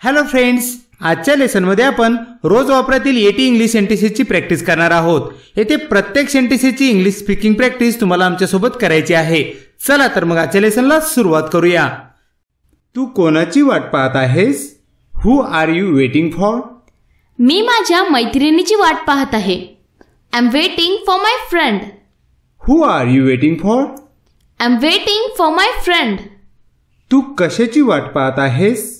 Hello friends, आजच्या लेसनमध्ये आपण रोज वापरातील येटी इंग्लिश सेंटेन्सेसची प्रॅक्टिस करणार आहोत. येथे प्रत्येक सेंटेन्सची इंग्लिश स्पीकिंग प्रॅक्टिस तुम्हाला आमच्या सोबत करायची आहे. चला तर मग आजच्या लेसनला सुरुवात करूया. तू कोणाची वाट पाहत आहेस? Who are you waiting for? मी माझ्या मैत्रिणीची वाट पाहत आहे. I am waiting for my friend. Who are you waiting for? I am waiting for my friend. तू कशाची वाट पाहत आहेस?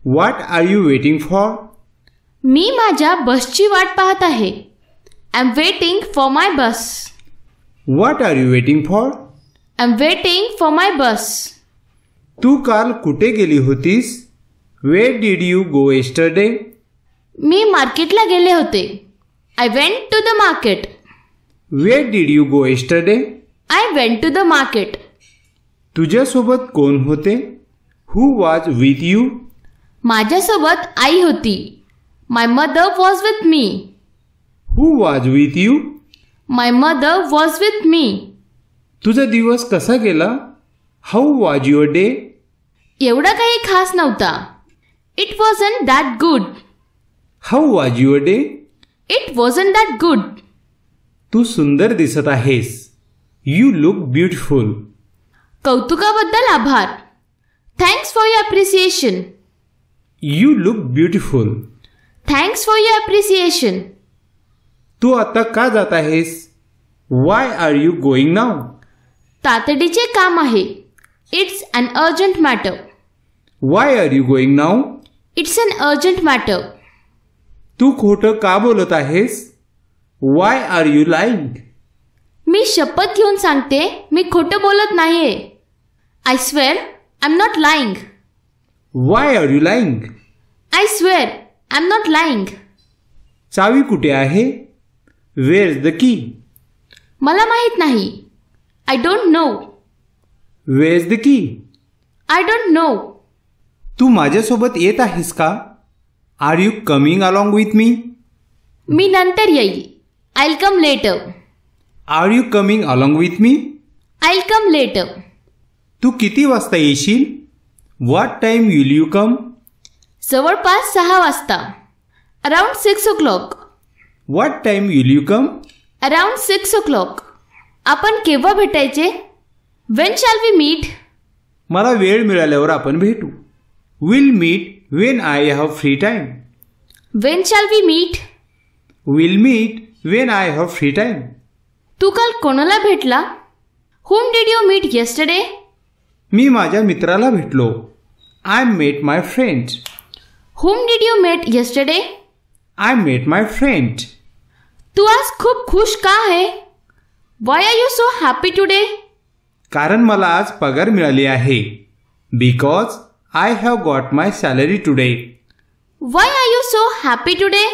What are you waiting for? मी माझ्या बसची वाट पाहत आहे. I am waiting for my bus. What are you waiting for? I am waiting for my bus. तू काल कुठे गेली होतीस? Wear did you go yesterday? मी मार्केटला गेले होते. I went to the market. Where did you go yesterday? I went to the market. तुझ्यासोबत कोण होते? Who was with you? माझ्यासोबत आई होती. My mother was with me. Who was with you? My mother was with me. तुझा दिवस कसा गेला? How was your day? एवढा काही खास नव्हता. It wasn't that good. How was your day? It wasn't that good. तू सुंदर दिसत आहेस. You look beautiful. कौतुकाबद्दल आभार. Thanks for your appreciation. You look beautiful. Thanks for your appreciation. तू आता का जात आहेस? Why are you going now? तातडीचे काम आहे. It's an urgent matter. Why are you going now? It's an urgent matter. तू खोटं का बोलत आहेस? Why are you lying? मी शपथ घेऊन सांगते, मी खोटं बोलत नाहीये. I swear I am not lying. Why are you lying? I swear I am not lying. चावी कुठे आहे? वेअर इज द की? मला माहीत नाही. I don't know. Where is the key? I don't know. तू माझ्यासोबत येत आहेस का? Are you coming along with me? मी नंतर येईल. I will come later. Are you coming along with me? I will come later. तू किती वाजता येशील? What time will you come? जवळपास 6 वाजता. Around 6 o'clock. What time will you come? Around 6 o'clock. आपण केव्हा भेटायचे? When shall we meet? मला वेळ मिळाल्यावर आपण भेटू. Will meet when I have free time. When shall we meet? Will meet when I have free time. तू काल कोणाला भेटला? Whom did you meet yesterday? मी माझ्या मित्राला भेटलो. I met my friend. Whom did you met yesterday? I met my friend. तू आज खूप खुश का आहे? Why are you so happy today? कारण मला आज पगार मिळाली आहे. Because I have got my salary today. Why are you so happy today?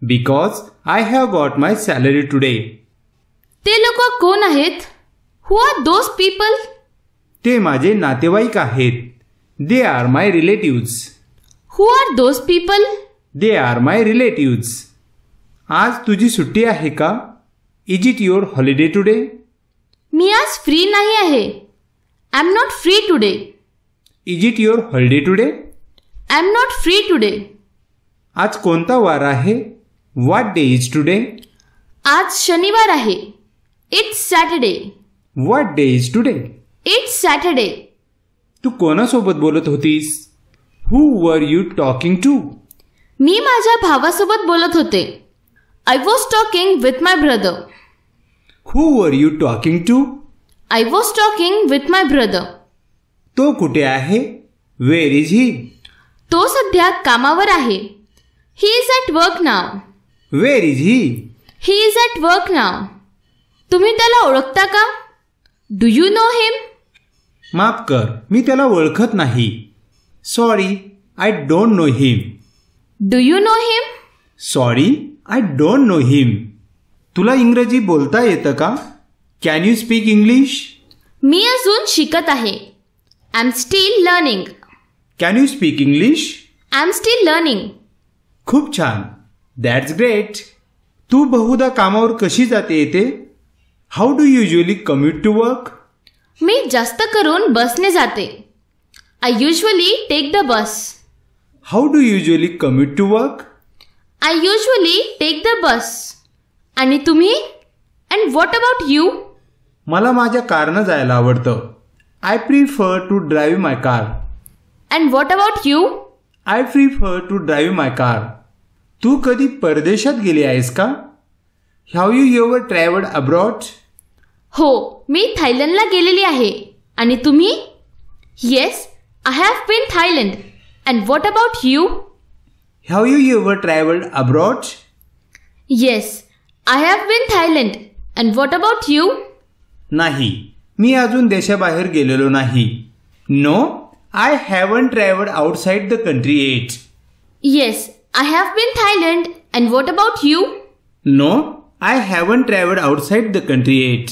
Because I have got my salary today. ते लोक कोण आहेत? Who are those people? ते माझे नातेवाईक आहेत. They are my relatives. Who are those people? They are my relatives. आज तुझी सुट्टी आहे का? Is it your holiday today? मी आज फ्री नाही आहे. I am not free today. Is it your holiday today? I am not free today. आज कोणता वार आहे? What day is today? आज शनिवार आहे. It's Saturday. What day is today? It's Saturday. तू कोणासोबत बोलत होतीस? हू वर यू टॉकिंग टू? मी माझ्या भावासोबत बोलत होते. I was talking with my brother. Who were you talking to? I was talking with my brother. तो कुठे आहे? Where is he? तो सध्या कामावर आहे. He is at work now. Where is he? He is at work now. तुम्ही त्याला ओळखता का? Do you know him? माफ कर, मी त्याला ओळखत नाही. Sorry, I don't know him. Do you know him? Sorry, I don't know him. तुला इंग्रजी बोलता येतं का? Can you speak English? मी अजून शिकत आहे. I am still learning. Can you speak English? I am still learning. खूप छान. That's great. तू बहुधा कामावर कशी जाते येते? How do you usually commute to work? मी जास्त करून बसने जाते. I usually take the bus. How do usually commute to work? I usually take the bus. आणि तुम्ही? And what about you? मला माझ्या कारनं जायला आवडतं. I prefer to drive my car. And what about you? I prefer to drive my car. तू कधी परदेशात गेली आहेस का? Have you ever travelled abroad? हो, मी थायलंडला गेलेली आहे. आणि तुम्ही? Yes, I have been Thailand. And what about you? Have you ever travelled abroad? Yes, I have been Thailand. And what about you? नाही, मी अजून देशाबाहेर गेलेलो नाही. No, I haven't travelled outside the country yet. Yes, I have been Thailand. And what about you? No, I haven't travelled outside the country yet.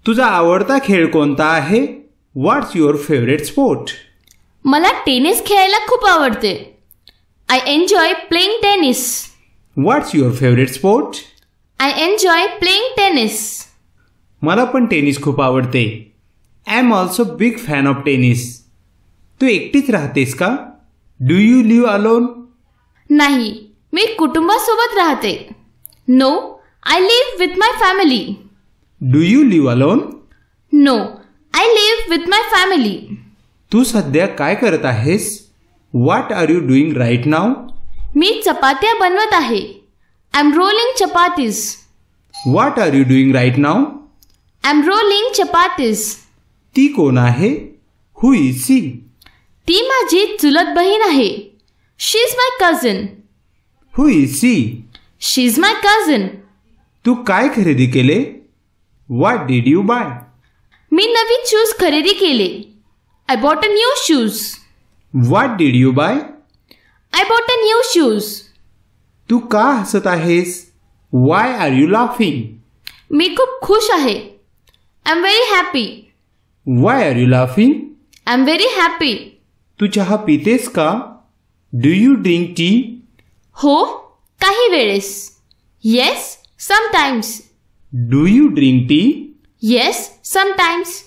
तुझा आवडता खेळ कोणता आहे? What's your favourite sport? मला टेनिस खेळायला खूप आवडते. I enjoy playing tennis. What's your favourite sport? I enjoy playing tennis. मला पण टेनिस खूप आवडते. I am also big fan of tennis. तू एकटीच राहतेस का? Do you live alone? नाही, मी कुटुंबासोबत राहते. No, I live with my family. Do you live alone? No, I live with my family. तू सध्या काय करत आहेस? What are you doing right now? मी चपात्या बनवत आहे. I am rolling chapatis. What are you doing right now? I am rolling chapatis. ती कोण आहे? Who is she? ती माझी चुलत बहीण आहे. She is my cousin. Who is she? She is my cousin. तू काय खरेदी केले? What did you buy? मी नवीन शूज खरेदी केले. I bought a new shoes. What did you buy? I bought a new shoes. तू का हसत आहेस? Why are you laughing? मी खूप खुश आहे. I am very happy. Why are you laughing? I am very happy. तू चहा पितेस का? Do you drink tea? हो, काही वेळेस. Yes, sometimes. Do you drink tea? Yes, sometimes.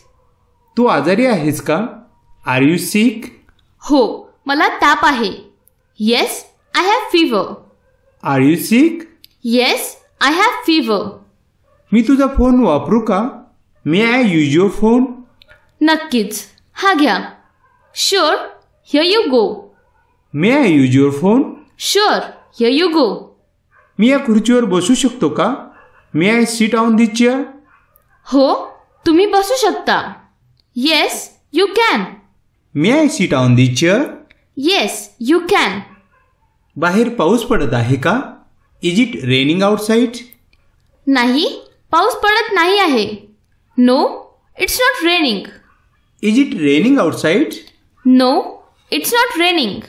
तू आजारी आहेस का? Are you sick? हो, मला ताप आहे. Yes, I have fever. Are you sick? Yes, I have fever. मी तुझा फोन वापरू का? May I use your phone? नक्कीच, हा घ्या. Sure, here you go. May I use your phone? Sure, here you go. मी या खुर्चीवर बसू शकतो का? May I sit on this chair? हो, तुम्ही बसू शकता. Yes, you can. May I sit on this chair? Yes, you can. बाहेर पाऊस पडत आहे का? Is it raining outside? नाही, पाऊस पडत नाही आहे. No, it's not raining. Is it raining outside? No, it's not raining.